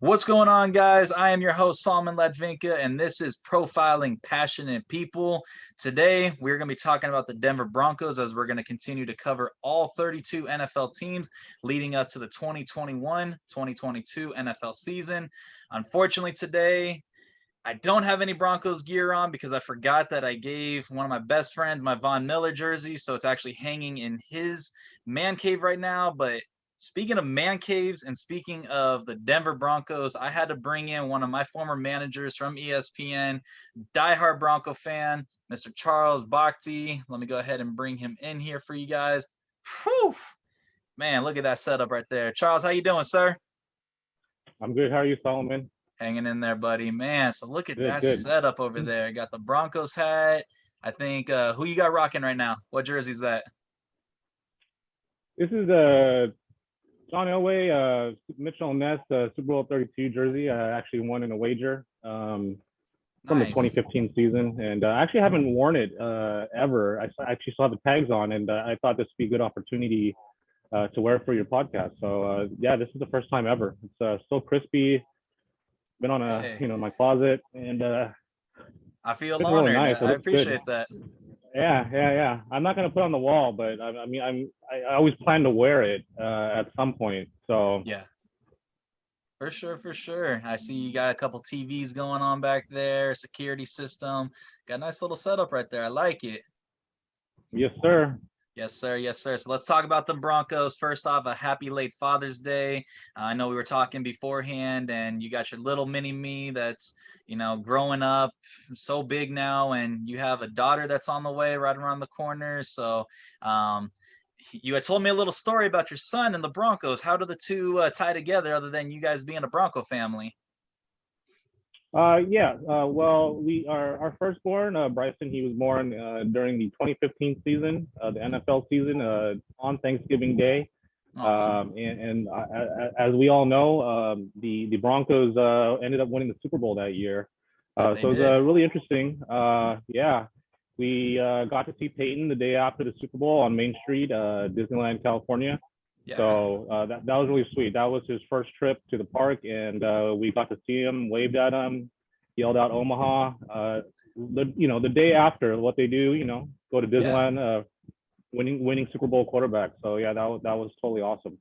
What's going on, guys? I am your host, Salman Ledvinka, and this is Profiling Passionate People. Today, we're going to be talking about the Denver Broncos as we're going to continue to cover all 32 NFL teams leading up to the 2021-2022 NFL season. Unfortunately, today, I don't have any Broncos gear on because I forgot that I gave one of my best friends my Von Miller jersey, so it's actually hanging in his man cave right now. But speaking of man caves and speaking of the Denver Broncos, I had to bring in one of my former managers from ESPN, diehard Bronco fan, Mr. Charles Bhakty. Let me go ahead and bring him in here for you guys. Whew. Man, look at that setup right there. Charles, how you doing, sir? I'm good. How are you, Solomon? Hanging in there, buddy. Man, so look at Good, that good. setup over there. Got the Broncos hat. I think who you got rocking right now? What jersey's that? This is John Elway, Mitchell Ness, Super Bowl 32 jersey. I actually won in a wager from the Nice. 2015 season, and I actually haven't worn it ever. I actually saw the tags on, and I thought this would be a good opportunity to wear it for your podcast. So yeah, this is the first time ever. It's so crispy. Been on Hey, my closet, and I feel it's really honored. nice. It I looks good. appreciate that. Yeah. I'm not gonna put it on the wall, but I mean, I always plan to wear it at some point. So Yeah, for sure, for sure. I see you got a couple TVs going on back there, security system. Got a nice little setup right there. I like it. yes, sir. Yes, sir. Yes, sir. So let's talk about the Broncos. First off, a happy late Father's Day. I know we were talking beforehand, and you got your little mini me that's, growing up so big now, and you have a daughter that's on the way right around the corner. So, you had told me a little story about your son and the Broncos. How do the two tie together, other than you guys being a Bronco family? Yeah. Well, our firstborn, Bryson. He was born during the 2015 season, the NFL season, on Thanksgiving Day. Aw, As we all know, the Broncos ended up winning the Super Bowl that year. they So it was did. really interesting. Yeah, we got to see Peyton the day after the Super Bowl on Main Street, Disneyland, California. Yeah, So that was really sweet. That was his first trip to the park, and we got to see him, waved at him, yelled out Omaha. The day after, what they do, go to yeah, Disneyland, winning Super Bowl quarterback. So yeah, that was totally awesome.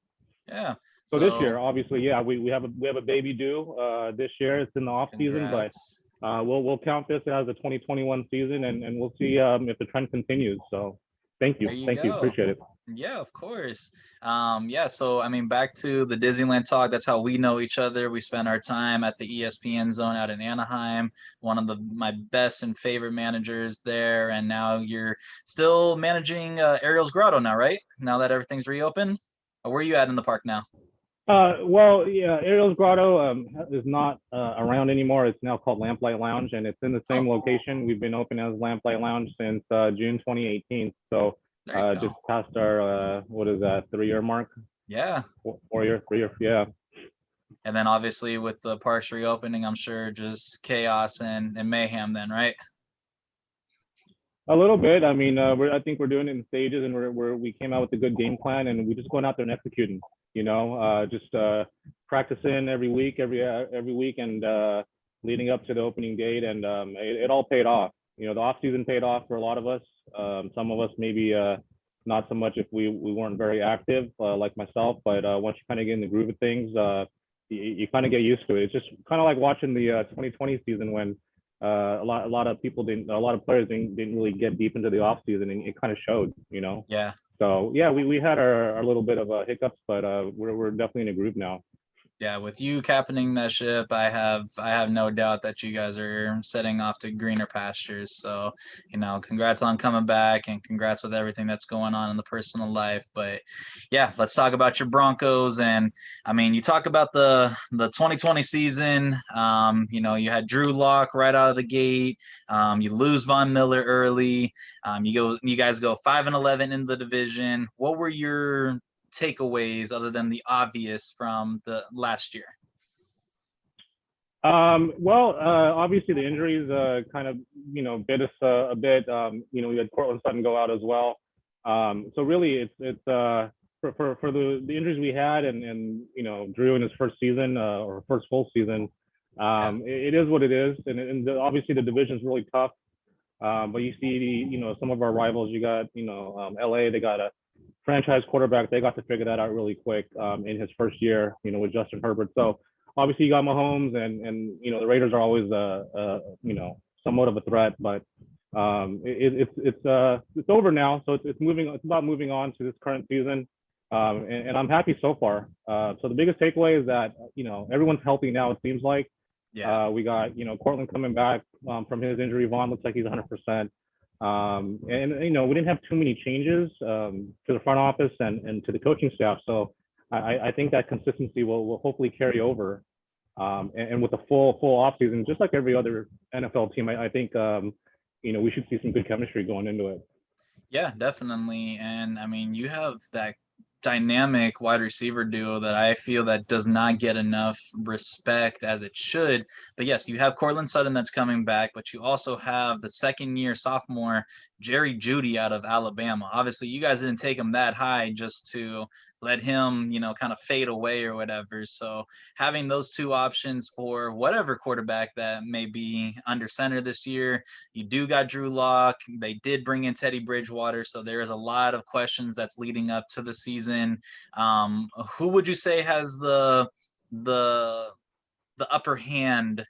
yeah. So this year, So, obviously, yeah, we have a baby due this year. It's in the off season, but congrats. we'll count this as a 2021 season, and we'll see if the trend continues. So There you thank you, go. appreciate it. Yeah, of course. Yeah, so I mean, back to the Disneyland talk. That's how we know each other. We spent our time at the ESPN zone out in Anaheim, one of my best and favorite managers there. And now you're still managing Ariel's Grotto now, right? Now that everything's reopened? Or where are you at in the park now? Well, yeah, Ariel's Grotto is not around anymore. It's now called Lamplight Lounge, and it's in the Oh, same location. We've been open as Lamplight Lounge since June 2018. So there you just go. past our what is that 3 year mark? Yeah. 4 year, 3 year, yeah. And then obviously with the parks reopening, I'm sure just chaos and mayhem then, right? A little bit. I mean, I think we're doing it in stages, and we came out with a good game plan, and we're just going out there and executing. Just practicing every week, every week, and leading up to the opening date, and it all paid off. The off season paid off for a lot of us. Some of us maybe not so much if we weren't very active, like myself. But once you kind of get in the groove of things, you kind of get used to it. It's just kind of like watching the 2020 season when a lot of people didn't, a lot of players didn't really get deep into the off season, and it kind of showed. Yeah. So yeah, we had our little bit of hiccups, but we're definitely in a group now. Yeah, with you captaining that ship, I have no doubt that you guys are setting off to greener pastures. So, congrats on coming back and congrats with everything that's going on in the personal life. But yeah, let's talk about your Broncos. And I mean, you talk about the 2020 season. You had Drew Lock right out of the gate. You lose Von Miller early. You guys go 5-11 in the division. What were your takeaways other than the obvious from the last year? Well, obviously the injuries kind of bit us a bit. We had Cortland Sutton go out as well. So really, it's for the injuries we had, and Drew in his first season or first full season, it is what it is, and obviously the division's really tough. But you see, some of our rivals. You got, LA. They got a franchise quarterback. They got to figure that out really quick in his first year, with Justin Herbert. So obviously you got Mahomes, and the Raiders are always somewhat of a threat, but it's over now. So it's moving. It's about moving on to this current season, and I'm happy so far. So the biggest takeaway is that everyone's healthy now. It seems like. Yeah. We got Cortland coming back from his injury. Vaughn looks like he's 100%. And we didn't have too many changes to the front office and to the coaching staff. So I think that consistency will hopefully carry over. And with the full offseason, just like every other NFL team, I think we should see some good chemistry going into it. Yeah, definitely. And I mean, you have that dynamic wide receiver duo that I feel that does not get enough respect as it should. But yes, you have Cortland Sutton that's coming back, but you also have the second-year sophomore Jerry Jeudy out of Alabama. Obviously, you guys didn't take him that high just to let him, kind of fade away or whatever. So having those two options for whatever quarterback that may be under center this year, you do got Drew Lock. They did bring in Teddy Bridgewater, so there is a lot of questions that's leading up to the season. Who would you say has the upper hand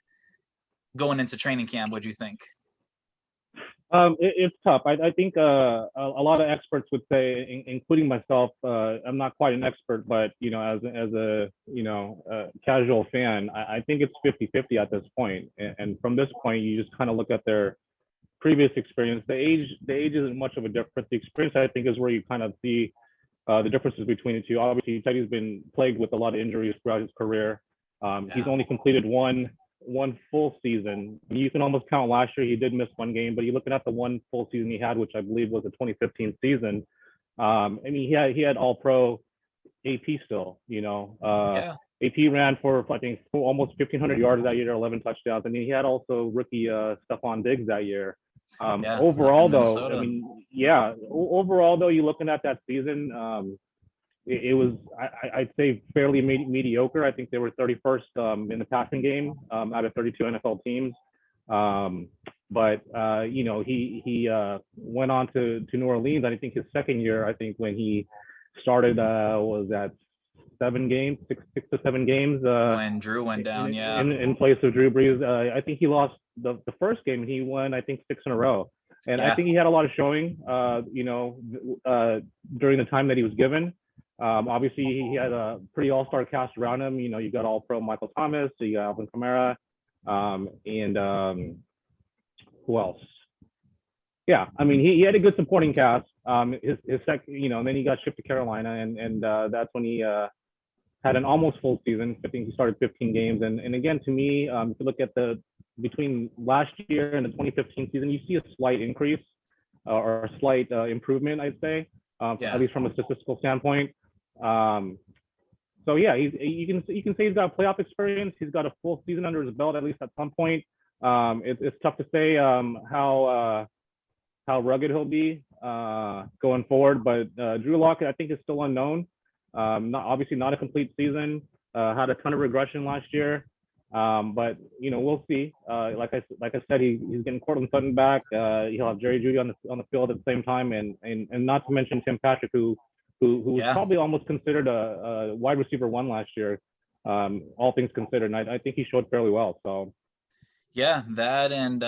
going into training camp? Would you think? It's tough. I think a lot of experts would say, including myself, I'm not quite an expert, but as a casual fan, I think it's 50-50 at this point. And from this point, you just kind of look at their previous experience. The age isn't much of a difference. The experience, I think, is where you kind of see the differences between the two. Obviously, Teddy's been plagued with a lot of injuries throughout his career. He's only completed one full season. You can almost count last year. He did miss one game, but you're looking at the one full season he had, which I believe was the 2015 season. I mean, he had all pro AP still, AP ran for, I think, almost 1,500 yards that year, 11 touchdowns. I mean, he had also rookie Stephon Diggs that year. Overall, though, I mean, overall, though, you're looking at that season, it was, I'd say, fairly mediocre. I think they were 31st in the passing game out of 32 NFL teams. But he went on to New Orleans. I think his second year, I think when he started, was that 6 to 7 games. When Drew went down, in place of Drew Brees. I think he lost the first game. He won, I think, 6 in a row. And I think he had a lot of showing, during the time that he was given. Obviously, he had a pretty all-star cast around him. You got all-pro Michael Thomas, you got Alvin Kamara, and who else? Yeah, I mean, he had a good supporting cast. His second, and then he got shipped to Carolina, and that's when he had an almost full season. I think he started 15 games. And again, to me, if you look at between last year and the 2015 season, you see a slight increase or a slight improvement, I'd say, at least from a statistical standpoint. So yeah, you can say he's got playoff experience. He's got a full season under his belt, at least at some point. It's tough to say how rugged he'll be going forward, but Drew Lock, I think, is still unknown. Obviously not a complete season. Had a ton of regression last year, but we'll see. Like I said, he's getting Cortland Sutton back. He'll have Jerry Jeudy on the field at the same time, and not to mention Tim Patrick, who was probably almost considered a wide receiver 1 last year, all things considered. And I think he showed fairly well. So yeah, that and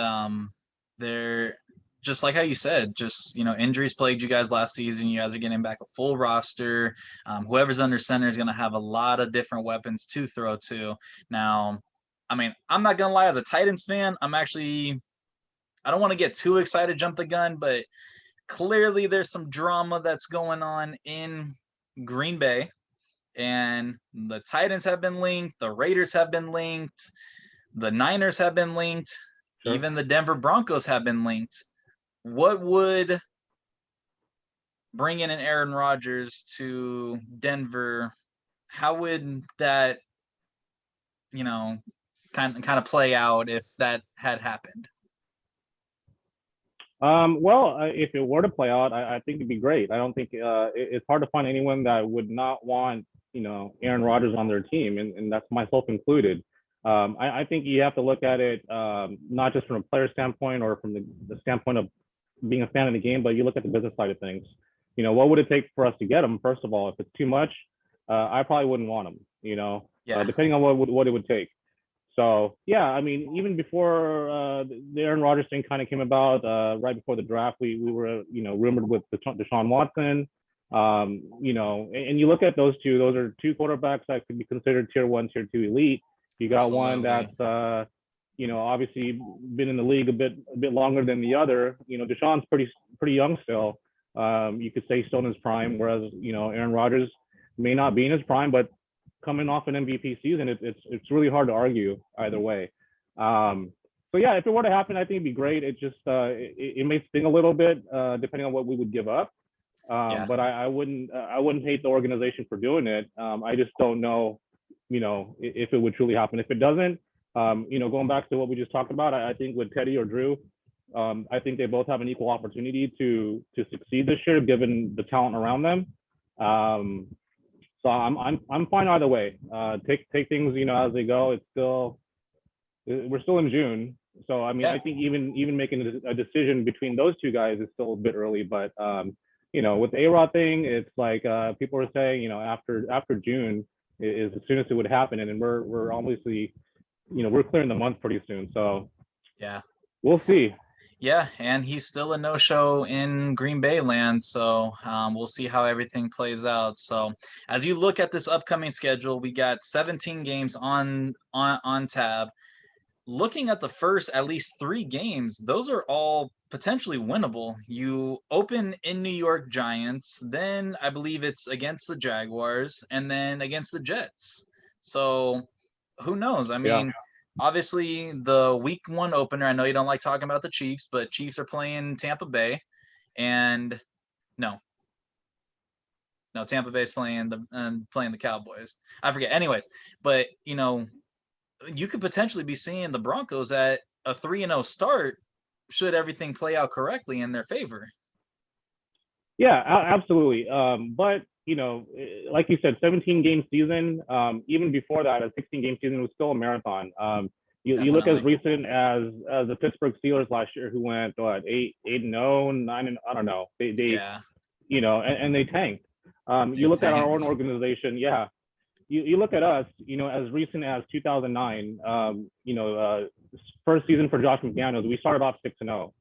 they're just like how you said, just injuries plagued you guys last season. You guys are getting back a full roster. Whoever's under center is going to have a lot of different weapons to throw to. Now, I mean, I'm not gonna lie, as a Titans fan, I don't want to get too excited, jump the gun, but clearly there's some drama that's going on in Green Bay, and the Titans have been linked, the Raiders have been linked, the Niners have been linked, even the Denver Broncos have been linked. What would bring in an Aaron Rodgers to Denver? How would that, kind of play out if that had happened? Well, if it were to play out, I think it'd be great. I don't think it's hard to find anyone that would not want, Aaron Rodgers on their team, and that's myself included. I think you have to look at it not just from a player standpoint or from the standpoint of being a fan of the game, but you look at the business side of things. What would it take for us to get him? First of all, if it's too much, I probably wouldn't want him. Yeah. Depending on what it would take. So yeah, I mean, even before the Aaron Rodgers thing kind of came about, right before the draft, we were rumored with Deshaun Watson. And you look at those two; those are two quarterbacks that could be considered tier one, tier two elite. You got one Absolutely. that's obviously been in the league a bit longer than the other. Deshaun's pretty young still. You could say still in his prime, whereas Aaron Rodgers may not be in his prime, but coming off an MVP season, it's really hard to argue either way. So yeah, if it were to happen, I think it'd be great. It just it may sting a little bit depending on what we would give up. Yeah. But I wouldn't hate the organization for doing it. I just don't know, if it would truly happen. If it doesn't, going back to what we just talked about, I think with Teddy or Drew, I think they both have an equal opportunity to succeed this year, given the talent around them. So I'm fine either way. Take things as they go. We're still in June, so I mean Yeah. I think even making a decision between those two guys is still a bit early. But with the A-Rod thing, it's like people are saying after June is as soon as it would happen, and then we're obviously we're clearing the month pretty soon. So Yeah. we'll see. Yeah, and he's still a no-show in Green Bay land, so we'll see how everything plays out. So, as you look at this upcoming schedule, we got 17 games on tab. Looking at the first at least 3 games, those are all potentially winnable. You open in New York Giants, then I believe it's against the Jaguars, and then against the Jets. So, who knows? I Yeah. mean, obviously the week 1 opener, I know you don't like talking about the Chiefs, but Chiefs are playing Tampa Bay, and no, no, Tampa Bay's playing the Cowboys. I forget. Anyways, but you could potentially be seeing the Broncos at a 3-0 start should everything play out correctly in their favor. Yeah, absolutely. But like you said, 17 game season. Even before that, a 16 game season was still a marathon. You look as Definitely. recent as the Pittsburgh Steelers last year, who went what 8-0, 9 and I don't know. They Yeah, and they tanked. You they look at our own tanked. organization. Yeah, you look at us. As recent as 2009. First season for Josh McDaniels, we started off 6-0.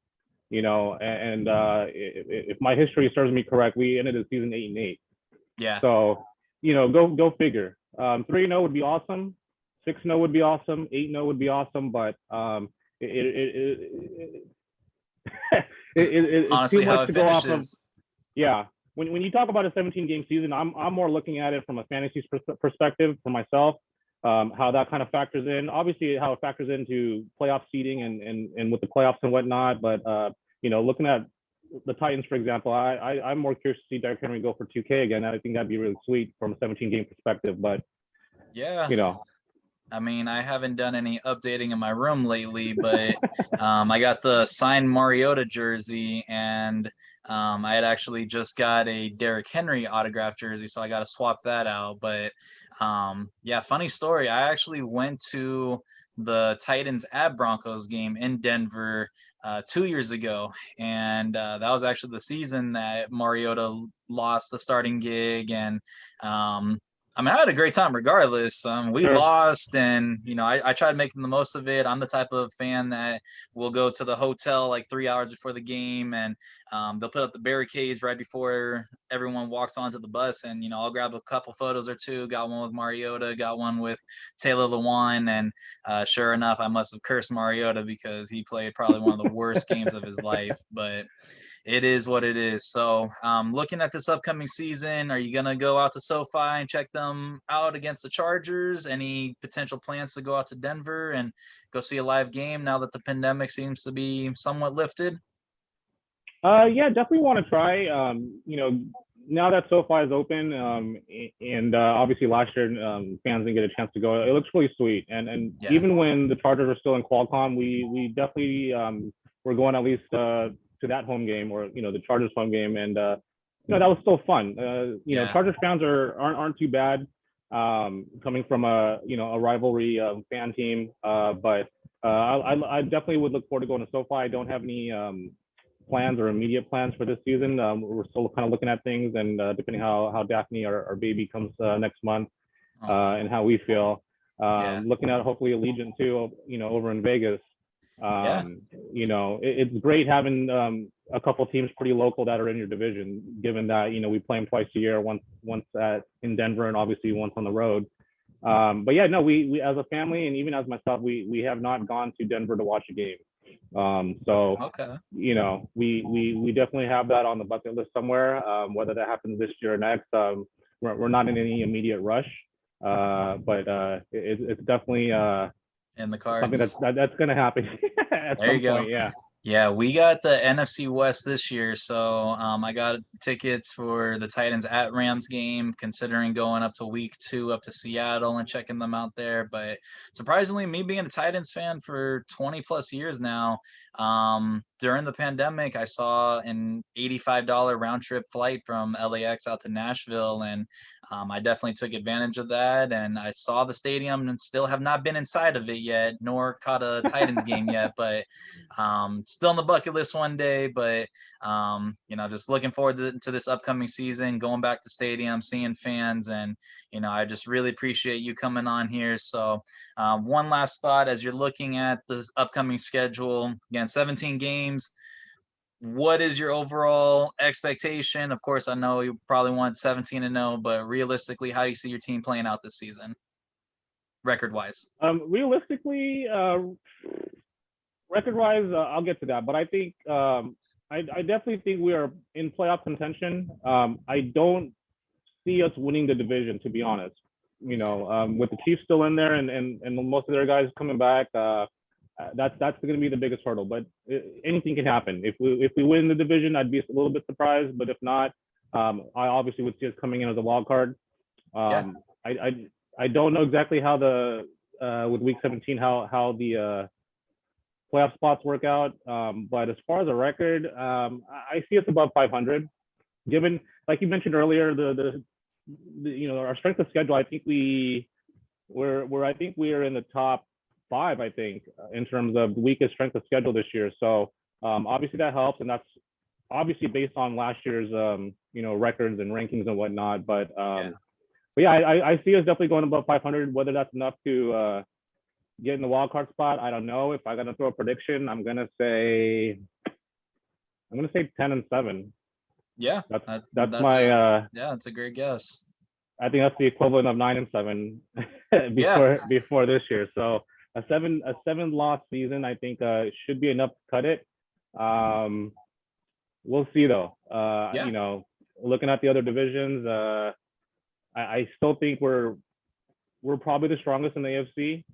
And if my history serves me correct, we ended the season 8-8. Yeah, So, go figure. 3-0 would be awesome. 6-0 would be awesome. 8-0 would be awesome. But it's too honestly, how much it to go off of. finishes. Yeah. When you talk about a 17 game season, I'm more looking at it from a fantasy perspective for myself. How that kind of factors in. Obviously, how it factors into playoff seeding and with the playoffs and whatnot. But looking at the Titans, for example, I'm more curious to see Derrick Henry go for 2K again. I think that'd be really sweet from a 17 game perspective. But Yeah, you know, I mean, I haven't done any updating in my room lately, but I got the signed Mariota jersey, and I had actually just got a Derrick Henry autograph jersey, so I got to swap that out. But yeah, funny story. I actually went to the Titans at Broncos game in Denver 2 years ago, and that was actually the season that Mariota lost the starting gig, and I mean, I had a great time regardless. We sure. lost, and I tried making the most of it. I'm the type of fan that will go to the hotel like 3 hours before the game, and they'll put up the barricades right before everyone walks onto the bus, and I'll grab a couple photos or two. Got one with Mariota, got one with Taylor Lewan, and sure enough, I must have cursed Mariota because he played probably one of the worst games of his life, but it is what it is. So, looking at this upcoming season, are you gonna go out to SoFi and check them out against the Chargers? Any potential plans to go out to Denver and go see a live game now that the pandemic seems to be somewhat lifted? Yeah, definitely want to try. Now that SoFi is open, and obviously last year fans didn't get a chance to go. It looks really sweet, and Yeah, even when the Chargers are still in Qualcomm, we definitely we're going at least to that home game, or the Chargers home game, and that was still fun. Chargers fans aren't too bad, coming from a rivalry fan team, but I definitely would look forward to going to SoFi. I don't have any plans or immediate plans for this season. We're still kind of looking at things, and depending how Daphne, our baby, comes next month, and how we feel. Looking at hopefully Allegiant too, over in Vegas. It's great having a couple teams pretty local that are in your division, given that we play them twice a year, once in Denver and obviously once on the road. But yeah, no, we as a family, and even as myself, we have not gone to Denver to watch a game. We definitely have that on the bucket list somewhere. Whether that happens this year or next, we're not in any immediate rush, but it's definitely in the cards. Something that's going to happen at some point. Yeah, we got the NFC West this year, so I got tickets for the Titans at Rams game, considering going up to week 2 up to Seattle and checking them out there. But surprisingly, me being a Titans fan for 20 plus years now, during the pandemic, I saw an $85 round trip flight from LAX out to Nashville, and I definitely took advantage of that, and I saw the stadium and still have not been inside of it yet, nor caught a Titans game yet, but still on the bucket list one day. But just looking forward to this upcoming season, going back to stadium, seeing fans, and I just really appreciate you coming on here. So one last thought as you're looking at this upcoming schedule, again, 17 games. What is your overall expectation? Of course, I know you probably want 17-0, but realistically, how do you see your team playing out this season, record-wise? Realistically, record-wise, I'll get to that. But I think I definitely think we are in playoff contention. I don't see us winning the division, to be honest. With the Chiefs still in there and most of their guys coming back, that's going to be the biggest hurdle. But anything can happen. If we win the division, I'd be a little bit surprised. But if not, I obviously would see us coming in as a wild card. I don't know exactly how with week 17 how the playoff spots work out. But as far as a record, I see us above 500. Given, like you mentioned earlier, the our strength of schedule, I think we're in the top 5, I think, in terms of the weakest strength of schedule this year. So obviously that helps, and that's obviously based on last year's records and rankings and whatnot. But I see us definitely going above 500. Whether that's enough to get in the wild card spot, I don't know. If I'm gonna throw a prediction, I'm gonna say 10-7. Yeah, that's my that's a great guess. I think that's the equivalent of 9-7 before this year. So a 7-loss season, I think, should be enough to cut it. We'll see though. Looking at the other divisions, I still think we're probably the strongest in the AFC.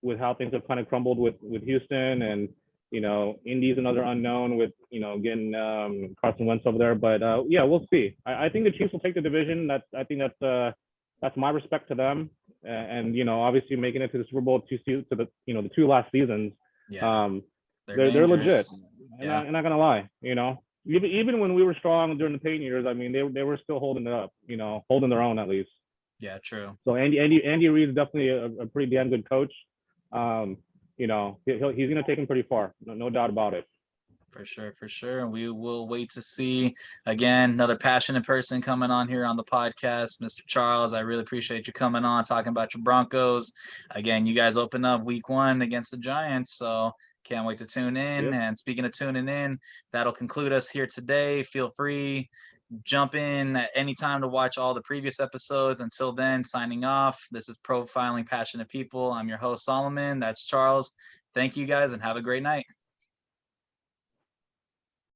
With how things have kind of crumbled with Houston, and Indy's another unknown with getting Carson Wentz over there. But we'll see. I think the Chiefs will take the division. I think that's my respect to them. And obviously making it to the Super Bowl to the 2 last seasons. They're legit. I'm not gonna lie. Even when we were strong during the Payton years, I mean, they were still holding it up. Holding their own at least. Yeah, true. So Andy Reid is definitely a pretty damn good coach. He's gonna take him pretty far. No doubt about it. For sure. We will wait to see, again, another passionate person coming on here on the podcast. Mr. Charles, I really appreciate you coming on, talking about your Broncos. Again, you guys open up week 1 against the Giants, so can't wait to tune in. Yep. And speaking of tuning in, that'll conclude us here today. Feel free, jump in at any time to watch all the previous episodes. Until then, signing off. This is Profiling Passionate People. I'm your host, Solomon. That's Charles. Thank you guys, and have a great night.